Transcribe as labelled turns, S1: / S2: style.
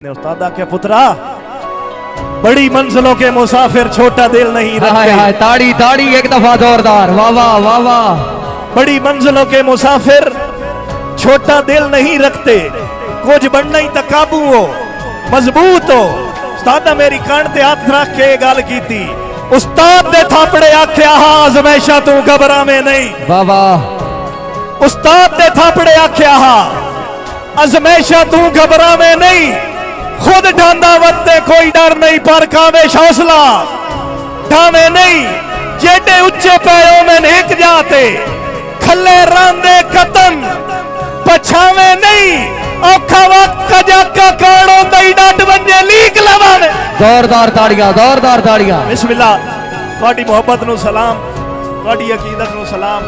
S1: ने उस्ताद आख्या पुत्रा बड़ी मंजिलों के मुसाफिर छोटा दिल नहीं रखते।
S2: ताड़ी ताड़ी एक दफा जोरदार, वाह वाह वाह वाह।
S1: बड़ी मंजिलों के मुसाफिर छोटा दिल नहीं रखते, कुछ बनना ही तो काबू हो मजबूत हो। उस्ताद मेरी कान ते हाथ रख के गल कीती, उस्ताद दे थापड़े आख्या हा आजमैशा तू घबरा में नहीं।
S2: वाह वाह।
S1: उस्ताद दे थापड़े आख्या हा आजमैशा तू घबरा में नहीं। खुद ढांदा वत्ते कोई डर नहीं, पर कावे हौसला ढावे नहीं। जेडे उच्चे पैरों में नेक जाते, खले रांदे कतन पछावे नहीं। औखा वक्त का जाका काड़ो दई डाट बंजे लीक लवावे।
S2: जोरदार ताड़ियां, जोरदार ताड़ियां।
S1: बिस्मिल्लाह। तुहाडी मोहब्बत नूं सलाम, तुहाडी अकीदत नूं सलाम।